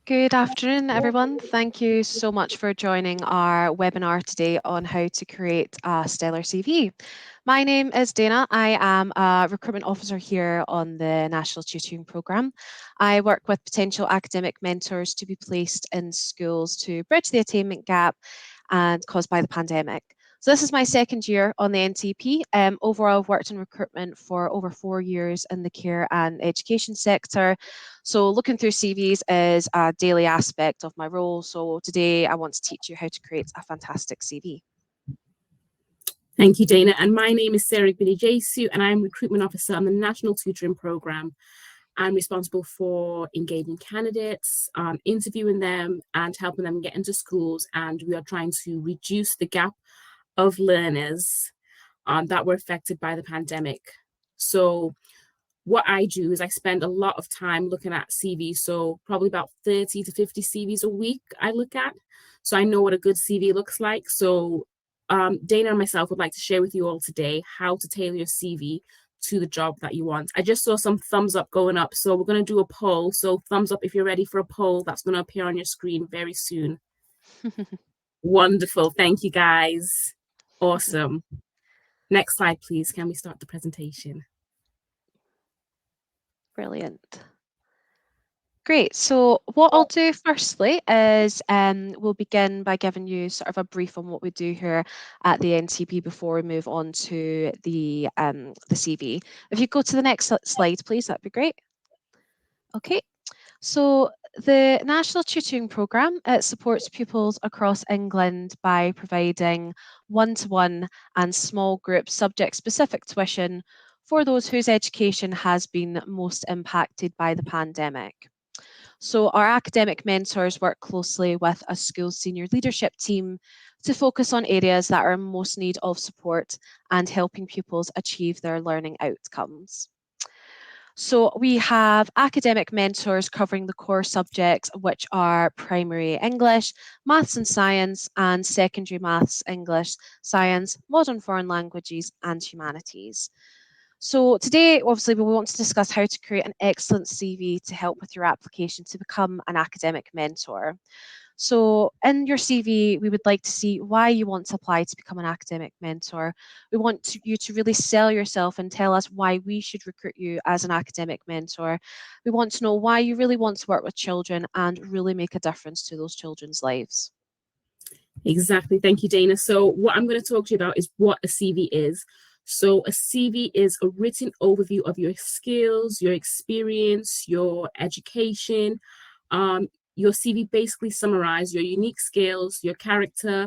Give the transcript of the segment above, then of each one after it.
Good afternoon, everyone. Thank you so much for joining our webinar today on how to create a stellar CV. My name is Dana. I am a recruitment officer here on the National Tutoring Programme. I work with potential academic mentors to be placed in schools to bridge the attainment gap and caused by the pandemic. So this is my second year on the NTP. Overall, I've worked in recruitment for over 4 years in the care and education sector. So looking through CVs is a daily aspect of my role. So today I want to teach you how to create a fantastic CV. Thank you, Dana. And my name is Sarah Jesu, and I'm recruitment officer on the National Tutoring Programme. I'm responsible for engaging candidates, interviewing them and helping them get into schools. And we are trying to reduce the gap of learners that were affected by the pandemic. So what I do is I spend a lot of time looking at CVs. So probably about 30 to 50 CVs a week I look at. So I know what a good CV looks like. So Dana and myself would like to share with you all today how to tailor your CV to the job that you want. I just saw some thumbs up going up. So we're going to do a poll. So thumbs up if you're ready for a poll that's going to appear on your screen very soon. Wonderful. Thank you, guys. Awesome. Next slide, please. Can we start the presentation? Brilliant. Great. So what I'll do firstly is we'll begin by giving you sort of a brief on what we do here at the NTP before we move on to the CV. If you go to the next slide, please, that'd be great. Okay. So the National Tutoring Programme, it supports pupils across England by providing one-to-one and small group subject-specific tuition for those whose education has been most impacted by the pandemic. So our academic mentors work closely with a school senior leadership team to focus on areas that are in most need of support and helping pupils achieve their learning outcomes. So we have academic mentors covering the core subjects, which are primary English, maths and science, and secondary maths, English, science, modern foreign languages, and humanities. So today, obviously, we want to discuss how to create an excellent CV to help with your application to become an academic mentor. So in your CV, we would like to see why you want to apply to become an academic mentor. We want you to really sell yourself and tell us why we should recruit you as an academic mentor. We want to know why you really want to work with children and really make a difference to those children's lives. Exactly. Thank you, Dana. So what I'm going to talk to you about is what a CV is. So a CV is a written overview of your skills, your experience, your education. Your CV basically summarizes your unique skills, your character,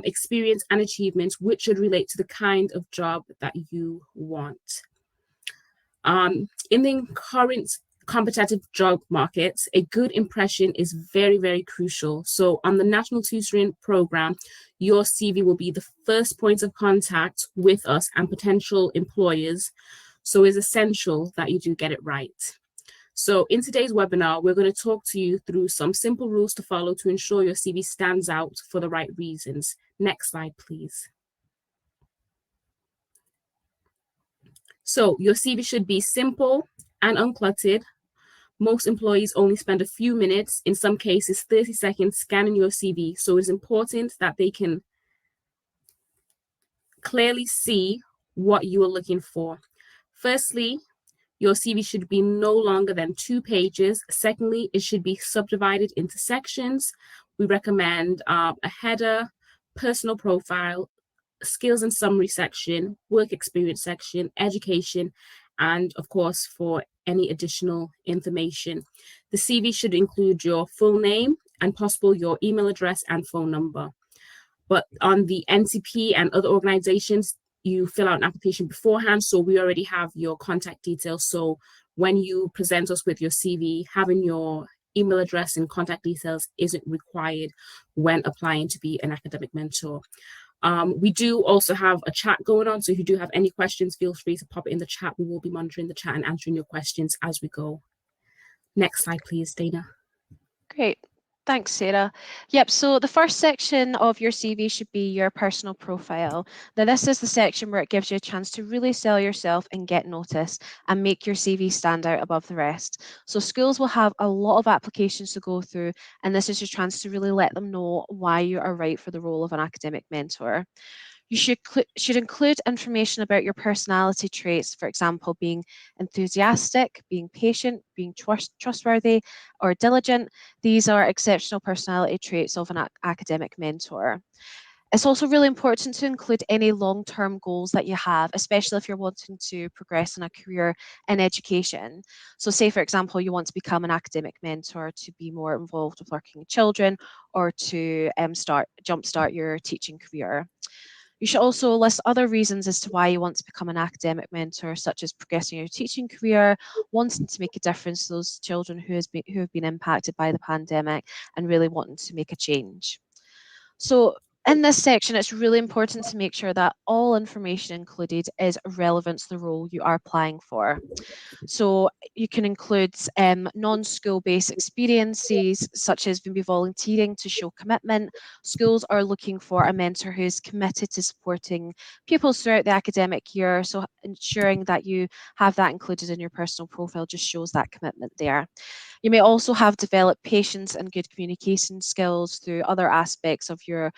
experience and achievements, which should relate to the kind of job that you want. In the current competitive job market, a good impression is very, very crucial. So on the National Tutoring Programme, your CV will be the first point of contact with us and potential employers. So it's essential that you do get it right. So in today's webinar, we're going to talk to you through some simple rules to follow to ensure your CV stands out for the right reasons. Next slide, please. So your CV should be simple and uncluttered. Most employees only spend a few minutes, in some cases 30 seconds, scanning your CV. So it's important that they can clearly see what you are looking for. Firstly, your CV should be no longer than 2 pages. Secondly, it should be subdivided into sections. We recommend a header, personal profile, skills and summary section, work experience section, education, and of course, for any additional information. The CV should include your full name and possible your email address and phone number. But on the NTP and other organizations, you fill out an application beforehand, so we already have your contact details. So when you present us with your CV, having your email address and contact details isn't required when applying to be an academic mentor. We do also have a chat going on, so if you do have any questions, feel free to pop it in the chat. We will be monitoring the chat and answering your questions as we go. Next slide, please, Dana. Great. Thanks, Sarah. Yep, so the first section of your CV should be your personal profile. Now, this is the section where it gives you a chance to really sell yourself and get noticed and make your CV stand out above the rest. So, schools will have a lot of applications to go through, and this is your chance to really let them know why you are right for the role of an academic mentor. You should include information about your personality traits, for example, being enthusiastic, being patient, being trustworthy, or diligent. These are exceptional personality traits of an academic mentor. It's also really important to include any long term goals that you have, especially if you're wanting to progress in a career in education. So, say, for example, you want to become an academic mentor to be more involved with working with children or to jumpstart your teaching career. You should also list other reasons as to why you want to become an academic mentor, such as progressing your teaching career, wanting to make a difference to those children who have been impacted by the pandemic, and really wanting to make a change. So in this section, it's really important to make sure that all information included is relevant to the role you are applying for. So you can include non-school based experiences such as maybe volunteering to show commitment. Schools are looking for a mentor who is committed to supporting pupils throughout the academic year. So ensuring that you have that included in your personal profile just shows that commitment there. You may also have developed patience and good communication skills through other aspects of your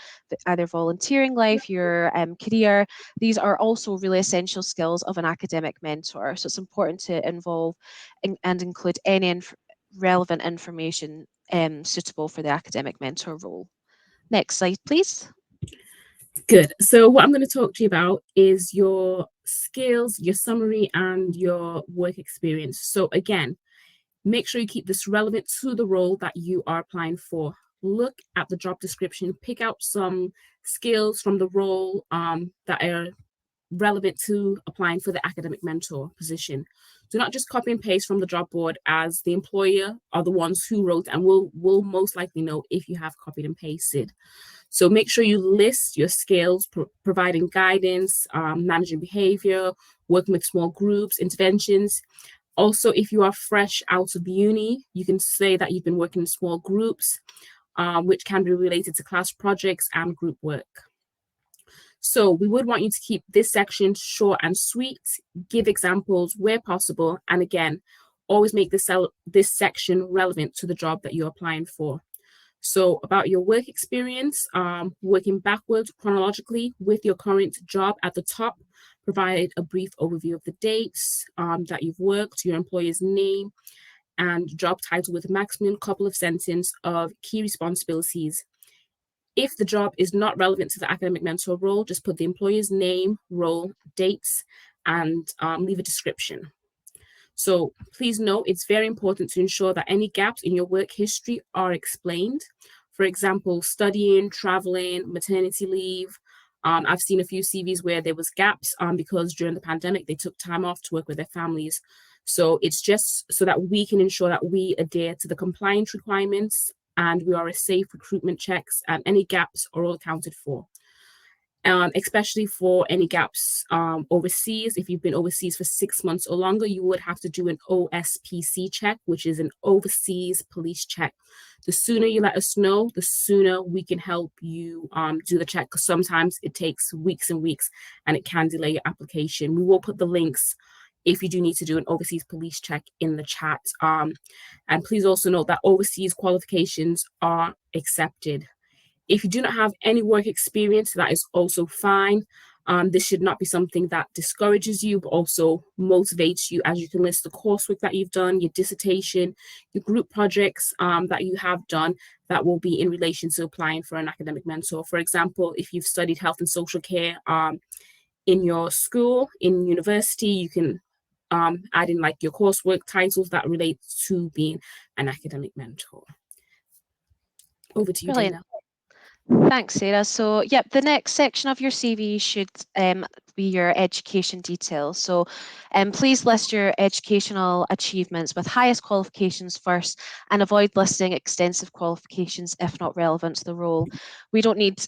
either volunteering life, your career. These are also really essential skills of an academic mentor. So it's important to involve and include any relevant information suitable for the academic mentor role. Next slide, please. Good. So, what I'm going to talk to you about is your skills, your summary, and your work experience. So, again, make sure you keep this relevant to the role that you are applying for. Look at the job description, pick out some skills from the role that are relevant to applying for the academic mentor position. Do not just copy and paste from the job board, as the employer are the ones who wrote and will most likely know if you have copied and pasted. So make sure you list your skills, providing guidance, managing behavior, working with small groups, interventions. Also, if you are fresh out of uni, you can say that you've been working in small groups, which can be related to class projects and group work. So we would want you to keep this section short and sweet, give examples where possible, and again, always make this section relevant to the job that you're applying for. So about your work experience, working backwards chronologically with your current job at the top, provide a brief overview of the dates that you've worked, your employer's name, and job title with a maximum couple of sentences of key responsibilities. If the job is not relevant to the academic mentor role, just put the employer's name, role, dates, and leave a description. So please note, it's very important to ensure that any gaps in your work history are explained. For example, studying, traveling, maternity leave. I've seen a few CVs where there was gaps because during the pandemic, they took time off to work with their families. So it's just so that we can ensure that we adhere to the compliance requirements and we are a safe recruitment checks and any gaps are all accounted for. Especially for any gaps overseas. If you've been overseas for 6 months or longer, you would have to do an OSPC check, which is an overseas police check. The sooner you let us know, the sooner we can help you do the check, because sometimes it takes weeks and weeks and it can delay your application. We will put the links if you do need to do an overseas police check in the chat. And please also note that overseas qualifications are accepted. If you do not have any work experience, that is also fine. This should not be something that discourages you, but also motivates you, as you can list the coursework that you've done, your dissertation, your group projects that you have done that will be in relation to applying for an academic mentor. For example, if you've studied health and social care in your school, in university, you can add in like your coursework titles that relate to being an academic mentor. Over to you, Brilliant. Dana. Thanks, Sarah. So, yep, the next section of your CV should be your education details. So, please list your educational achievements with highest qualifications first and avoid listing extensive qualifications if not relevant to the role. We don't need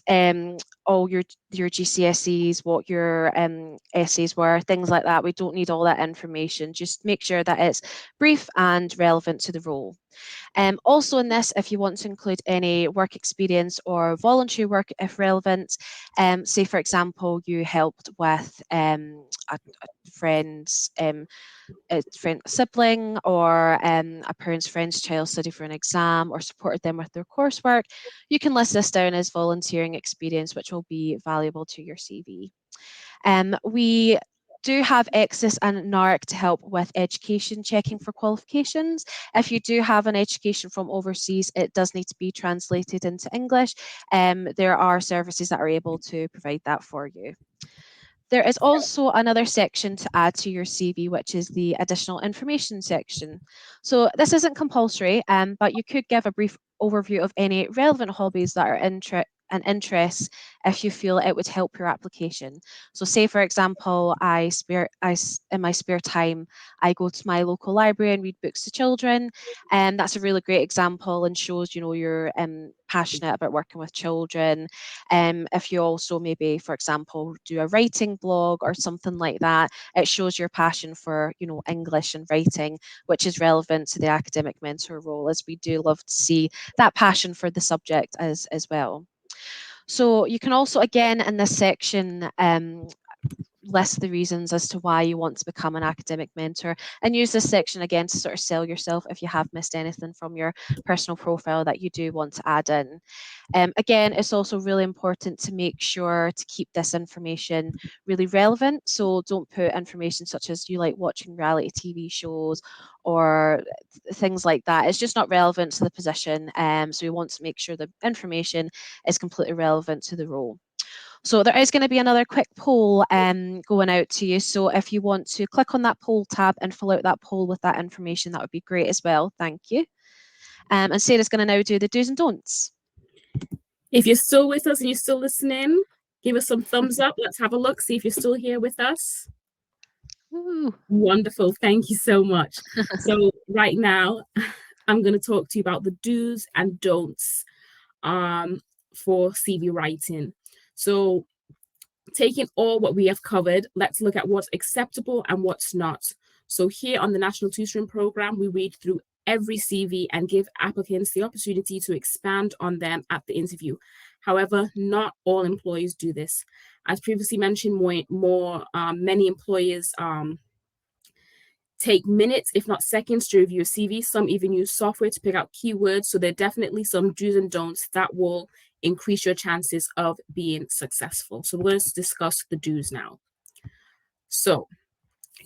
all your GCSEs, what your essays were, things like that. We don't need all that information. Just make sure that it's brief and relevant to the role. Also in this, if you want to include any work experience or voluntary work if relevant, say for example, you helped with a friend's sibling or a parent's friend's child study for an exam or supported them with their coursework, you can list this down as volunteering experience, which will be valuable to your CV. We do have EXIS and NARC to help with education checking for qualifications. If you do have an education from overseas, it does need to be translated into English. There are services that are able to provide that for you. There is also another section to add to your CV, which is the additional information section. So this isn't compulsory, but you could give a brief overview of any relevant hobbies that are interests if you feel it would help your application. So say for example, in my spare time, I go to my local library and read books to children. And that's a really great example and shows, you're passionate about working with children. If you also maybe, for example, do a writing blog or something like that, it shows your passion for, English and writing, which is relevant to the academic mentor role, as we do love to see that passion for the subject as well. So you can also, again, in this section, list the reasons as to why you want to become an academic mentor, and use this section again to sort of sell yourself if you have missed anything from your personal profile that you do want to add in. Again, it's also really important to make sure to keep this information really relevant. So don't put information such as you like watching reality TV shows or things like that. It's just not relevant to the position. So we want to make sure the information is completely relevant to the role. So there is going to be another quick poll going out to you. So if you want to click on that poll tab and fill out that poll with that information, that would be great as well. Thank you. And Sarah's going to now do the do's and don'ts. If you're still with us and you're still listening, give us some thumbs up. Let's have a look, see if you're still here with us. Woo. Wonderful. Thank you so much. So right now, I'm going to talk to you about the do's and don'ts for CV writing. So taking all what we have covered, let's look at what's acceptable and what's not. So here on the National Tutoring Programme, we read through every CV and give applicants the opportunity to expand on them at the interview. However, not all employers do this. As previously mentioned, many employers take minutes, if not seconds, to review a CV. Some even use software to pick out keywords. So there are definitely some do's and don'ts that will increase your chances of being successful. So let's discuss the do's now. So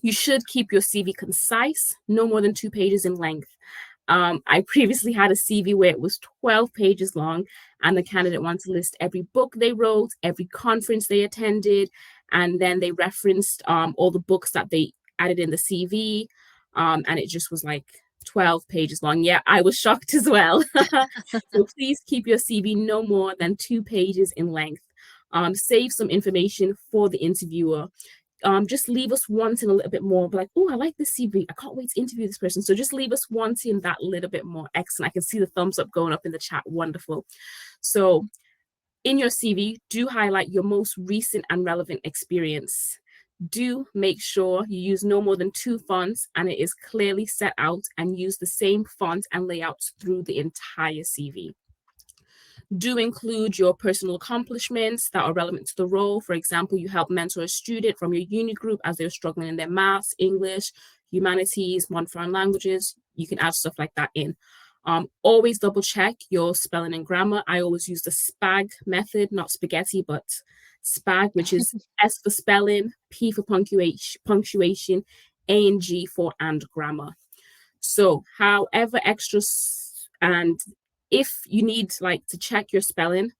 you should keep your CV concise, no more than 2 pages in length. I previously had a CV where it was 12 pages long, and the candidate wanted to list every book they wrote, every conference they attended, and then they referenced all the books that they added in the CV, and it just was like 12 pages long. Yeah, I was shocked as well. So please keep your CV no more than 2 pages in length. Save some information for the interviewer. Just leave us wanting a little bit more, like, oh, I like this CV. I can't wait to interview this person. So just leave us wanting that little bit more. Excellent. I can see the thumbs up going up in the chat. Wonderful. So in your CV, do highlight your most recent and relevant experience. Do make sure you use no more than 2 fonts and it is clearly set out, and use the same font and layouts through the entire CV. Do include your personal accomplishments that are relevant to the role. For example, you help mentor a student from your uni group as they're struggling in their maths, English, humanities, modern foreign languages. You can add stuff like that in. Always double check your spelling and grammar. I always use the SPAG method, not spaghetti, but SPAG, which is S for spelling, P for punctuation, A and G for and grammar. So however extras, and if you need to check your spelling,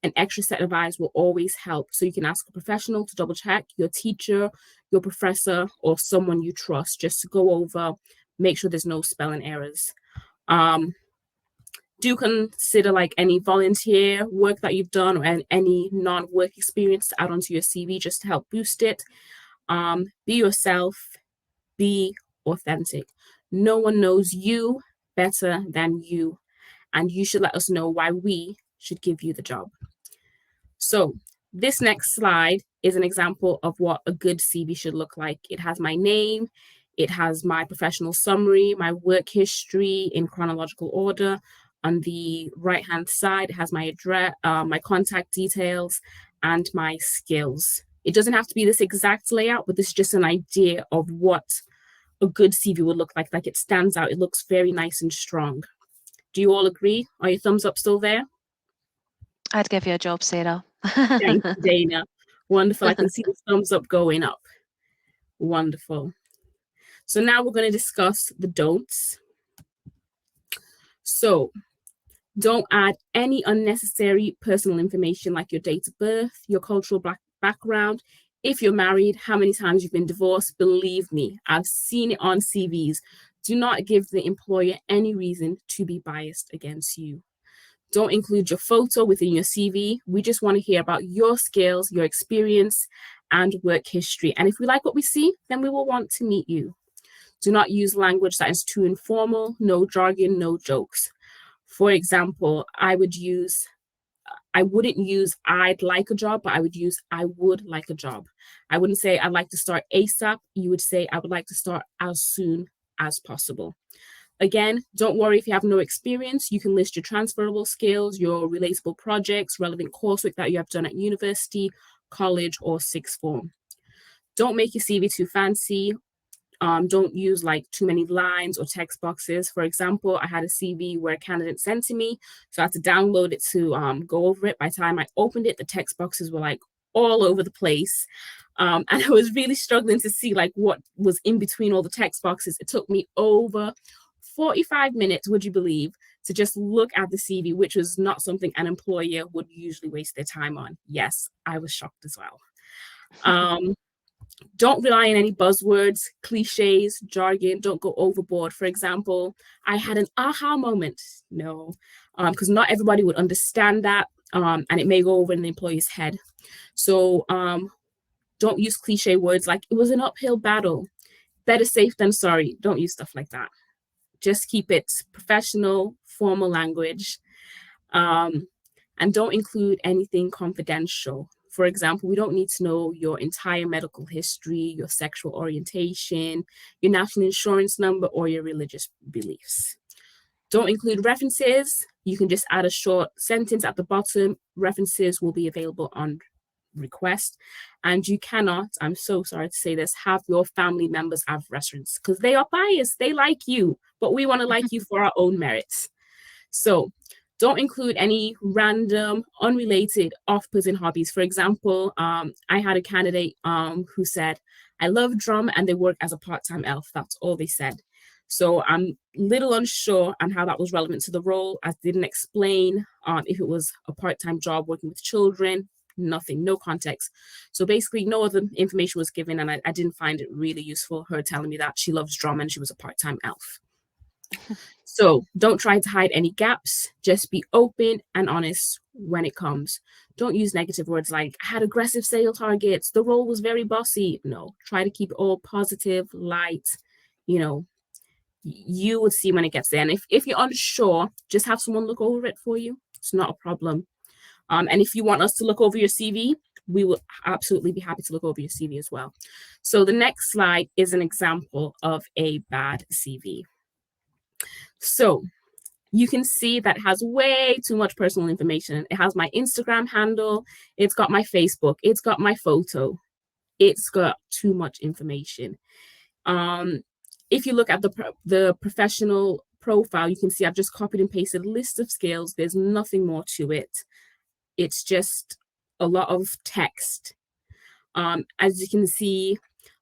an extra set of eyes will always help. So you can ask a professional to double check, your teacher, your professor, or someone you trust, just to go over, make sure there's no spelling errors. Do consider any volunteer work that you've done or any non-work experience to add onto your CV just to help boost it. Be yourself, be authentic. No one knows you better than you, and you should let us know why we should give you the job. So This next slide is an example of what a good CV should look like. It has my name, it has my professional summary, my work history in chronological order. On the right-hand side, it has my address, my contact details, and my skills. It doesn't have to be this exact layout, but this is just an idea of what a good CV would look like. Like, it stands out, it looks very nice and strong. Do you all agree? Are your thumbs up still there? I'd give you a job, Sarah. Thank you, Dana. Wonderful. I can see the thumbs up going up. Wonderful. So now we're going to discuss the don'ts. So don't add any unnecessary personal information like your date of birth, your cultural background, if you're married, how many times you've been divorced. Believe me, I've seen it on CVs. Do not give the employer any reason to be biased against you. Don't include your photo within your CV. We just want to hear about your skills, your experience, and work history. And if we like what we see, then we will want to meet you. Do not use language that is too informal, no jargon, no jokes. For example, I wouldn't use I'd like a job, but I would use I would like a job. I wouldn't say I'd like to start ASAP. You would say I would like to start as soon as possible. Again, don't worry if you have no experience. You can list your transferable skills, your relatable projects, relevant coursework that you have done at university, college, or sixth form. Don't make your CV too fancy. Don't use like too many lines or text boxes. For example, I had a CV where a candidate sent to me, so I had to download it to go over it. By the time I opened it, the text boxes were like all over the place. And I was really struggling to see like what was in between all the text boxes. It took me over 45 minutes, would you believe, to just look at the CV, which was not something an employer would usually waste their time on. Yes, I was shocked as well. Don't rely on any buzzwords, cliches, jargon. Don't go overboard. For example, I had an aha moment. No, because not everybody would understand that, and it may go over in the employee's head. So don't use cliche words like it was an uphill battle. Better safe than sorry. Don't use stuff like that. Just keep it professional, formal language, and don't include anything confidential. For example, we don't need to know your entire medical history, your sexual orientation, your national insurance number, or your religious beliefs. Don't include references. You can just add a short sentence at the bottom. References will be available on request. And you cannot, I'm so sorry to say this, have your family members have reference because they are biased. They like you, but we want to like you for our own merits. So don't include any random, unrelated, off-putting hobbies. For example, I had a candidate who said, I love drum and they work as a part-time elf. That's all they said. So I'm little unsure on how that was relevant to the role. I didn't explain if it was a part-time job working with children, nothing, no context. So basically no other information was given and I didn't find it really useful, her telling me that she loves drum and she was a part-time elf. So don't try to hide any gaps. Just be open and honest when it comes. Don't use negative words like, I had aggressive sale targets. The role was very bossy. No, try to keep it all positive, light. You know, you would see when it gets there. And if you're unsure, just have someone look over it for you. It's not a problem. And if you want us to look over your CV, we will absolutely be happy to look over your CV as well. So the next slide is an example of a bad CV. So you can see that it has way too much personal information. It has my Instagram handle, it's got my Facebook, it's got my photo, it's got too much information. If you look at the professional profile, you can see I've just copied and pasted a list of skills. There's nothing more to it. It's just a lot of text. As you can see,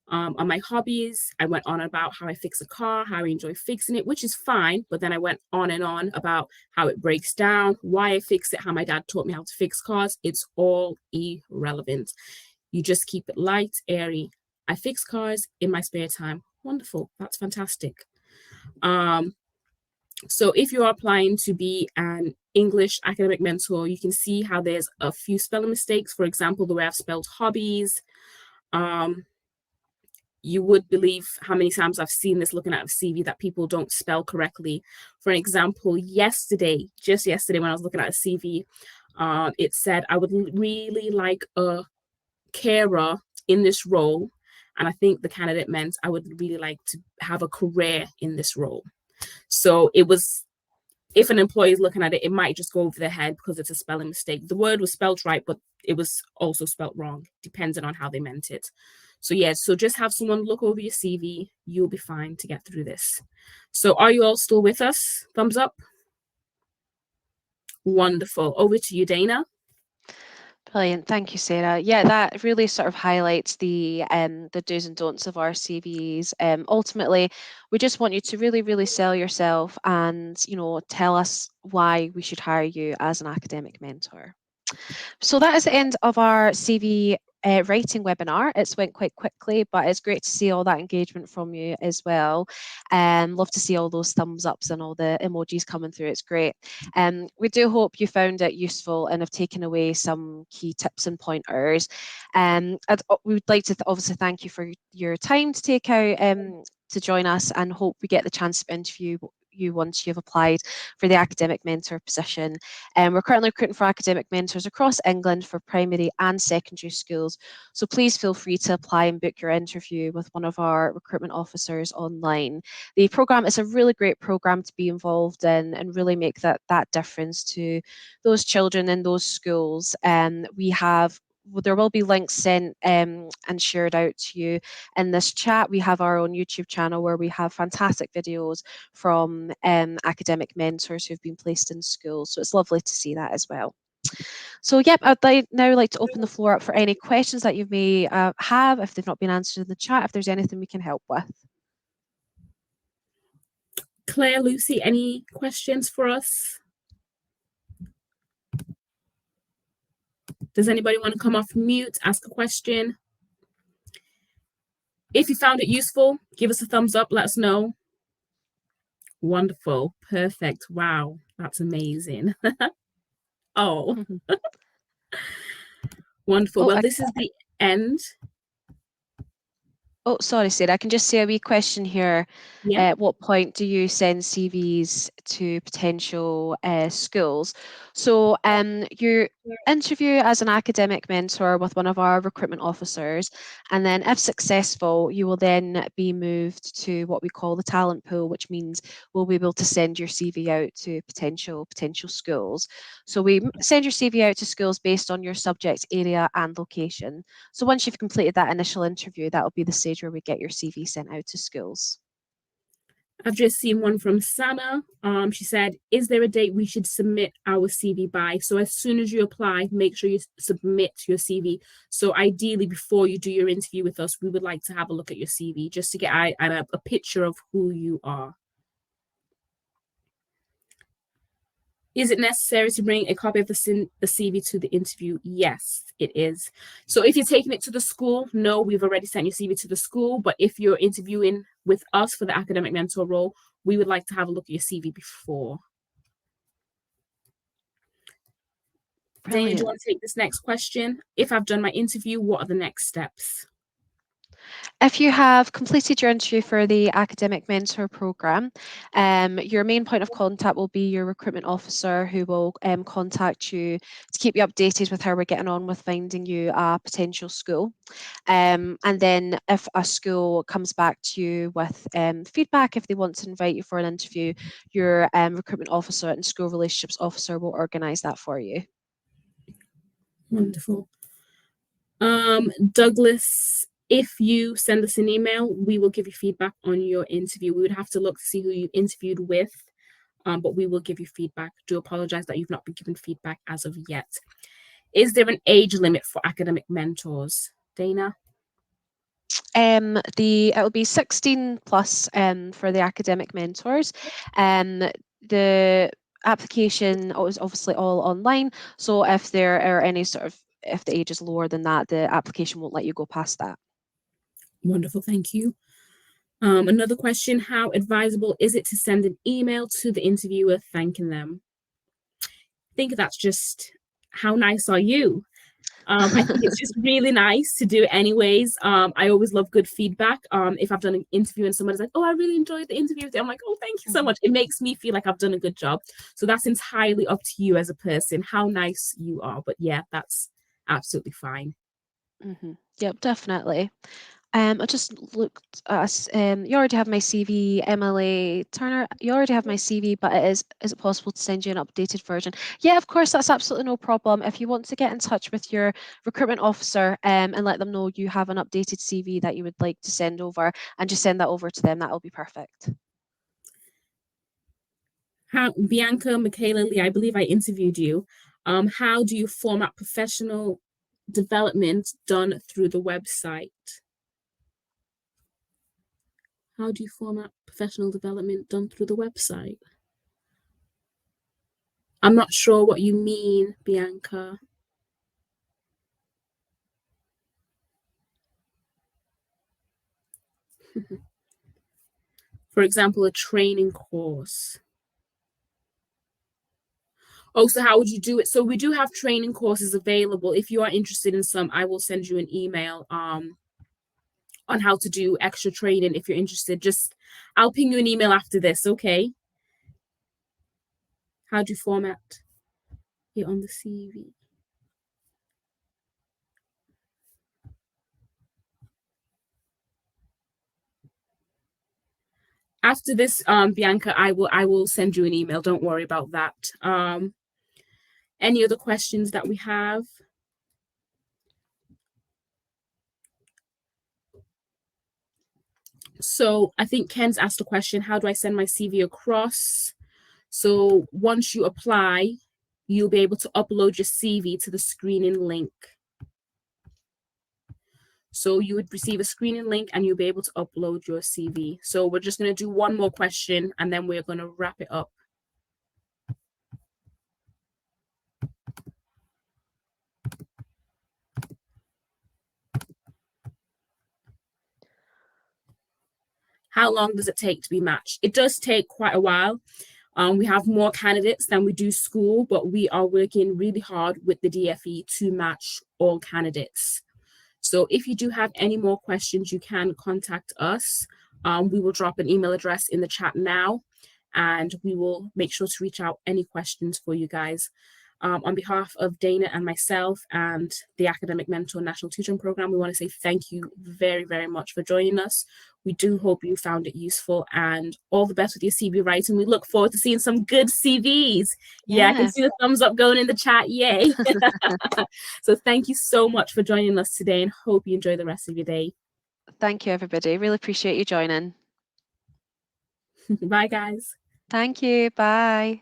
on my hobbies, I went on about how I fix a car, how I enjoy fixing it, which is fine. But then I went on and on about how it breaks down, why I fix it, how my dad taught me how to fix cars. It's all irrelevant. You just keep it light, airy. I fix cars in my spare time. Wonderful. That's fantastic. So if you're applying to be an English academic mentor, you can see how there's a few spelling mistakes. For example, the way I've spelled hobbies. You would believe how many times I've seen this looking at a CV that people don't spell correctly. For example, just yesterday when I was looking at a CV, It said, I would really like a carer in this role. And I think the candidate meant I would really like to have a career in this role. So it was, if an employee is looking at it, it might just go over their head because it's a spelling mistake. The word was spelled right, but it was also spelled wrong, depending on how they meant it. So yeah, so just have someone look over your CV. You'll be fine to get through this. So are you all still with us? Thumbs up. Wonderful. Over to you, Dana. Brilliant. Thank you, Sarah. Yeah, that really sort of highlights the do's and don'ts of our CVs. Ultimately, we just want you to really, really sell yourself and, tell us why we should hire you as an academic mentor. So that is the end of our CV writing webinar. It's went quite quickly, but it's great to see all that engagement from you as well. Love to see all those thumbs ups and all the emojis coming through. It's great. We do hope you found it useful and have taken away some key tips and pointers. We would like to obviously thank you for your time to take out to join us, and hope we get the chance to interview you once you've applied for the academic mentor position. We're currently recruiting for academic mentors across England for primary and secondary schools. So please feel free to apply and book your interview with one of our recruitment officers online. The programme is a really great programme to be involved in and really make that difference to those children in those schools. There will be links sent and shared out to you in this chat. We have our own YouTube channel where we have fantastic videos from academic mentors who've been placed in schools. So it's lovely to see that as well. So, yep, now like to open the floor up for any questions that you may have, if they've not been answered in the chat, if there's anything we can help with. Claire, Lucy, any questions for us? Does anybody want to come off mute, ask a question? If you found it useful, give us a thumbs up, let us know. Wonderful, perfect, wow, that's amazing. Oh, wonderful. Well, this is the end. Oh, sorry, Sarah. I can just say a wee question here. Yeah. At what point do you send CVs to potential schools? So you interview as an academic mentor with one of our recruitment officers, and then if successful, you will then be moved to what we call the talent pool, which means we'll be able to send your CV out to potential schools. So we send your CV out to schools based on your subject area and location. So once you've completed that initial interview, that will be the stage where we get your CV sent out to schools. I've just seen one from Sana. She said, is there a date we should submit our CV by? So as soon as you apply, make sure you submit your CV. So ideally, before you do your interview with us, we would like to have a look at your CV just to get a picture of who you are. Is it necessary to bring a copy of the CV to the interview? Yes, it is. So if you're taking it to the school, no, we've already sent your CV to the school. But if you're interviewing with us for the academic mentor role, we would like to have a look at your CV before. Brilliant. Dana, do you want to take this next question? If I've done my interview, what are the next steps? If you have completed your interview for the academic mentor programme, your main point of contact will be your recruitment officer, who will contact you to keep you updated with how we're getting on with finding you a potential school. And then if a school comes back to you with feedback, if they want to invite you for an interview, your recruitment officer and school relationships officer will organise that for you. Wonderful. Douglas, if you send us an email, we will give you feedback on your interview. We would have to look to see who you interviewed with, but we will give you feedback. Do apologize that you've not been given feedback as of yet. Is there an age limit for academic mentors? Dana? It will be 16 plus for the academic mentors. The application is obviously all online. So if there are any if the age is lower than that, the application won't let you go past that. Wonderful, thank you. Another question, how advisable is it to send an email to the interviewer thanking them? I think that's just, how nice are you? I think it's just really nice to do it anyways. I always love good feedback. If I've done an interview and someone's like, oh, I really enjoyed the interview, I'm like, oh, thank you so Mhm, much. It makes me feel like I've done a good job. So that's entirely up to you as a person, how nice you are. But yeah, that's absolutely fine. mhm. Yep, definitely. I just looked at you already have my CV, Emily Turner. You already have my CV, but is it possible to send you an updated version? Yeah, of course, that's absolutely no problem. If you want to get in touch with your recruitment officer and let them know you have an updated CV that you would like to send over and just send that over to them, that'll be perfect. How Bianca, Michaela, Lee, I believe I interviewed you. How do you format professional development done through the website? How do you format professional development done through the website? I'm not sure what you mean, Bianca. For example, a training course. Oh, so how would you do it? So we do have training courses available. If you are interested in some, I will send you an email on how to do extra training if you're interested. Just I'll ping you an email after this, okay? How do you format it on the CV? After this, Bianca, I will send you an email. Don't worry about that. Any other questions that we have? So I think Ken's asked a question, how do I send my CV across? So once you apply, you'll be able to upload your CV to the screening link. So you would receive a screening link and you'll be able to upload your CV. So we're just going to do one more question and then we're going to wrap it up. How long does it take to be matched? It does take quite a while. We have more candidates than we do school, but we are working really hard with the DFE to match all candidates. So if you do have any more questions, you can contact us. We will drop an email address in the chat now, and we will make sure to reach out any questions for you guys. On behalf of Dana and myself and the Academic Mentor National Tutoring Programme, we want to say thank you very, very much for joining us. We do hope you found it useful and all the best with your CV writing. We look forward to seeing some good CVs. Yeah, I can Yeah. see the thumbs up going in the chat. Yay. So thank you so much for joining us today and hope you enjoy the rest of your day. Thank you, everybody. Really appreciate you joining. Bye, guys. Thank you. Bye.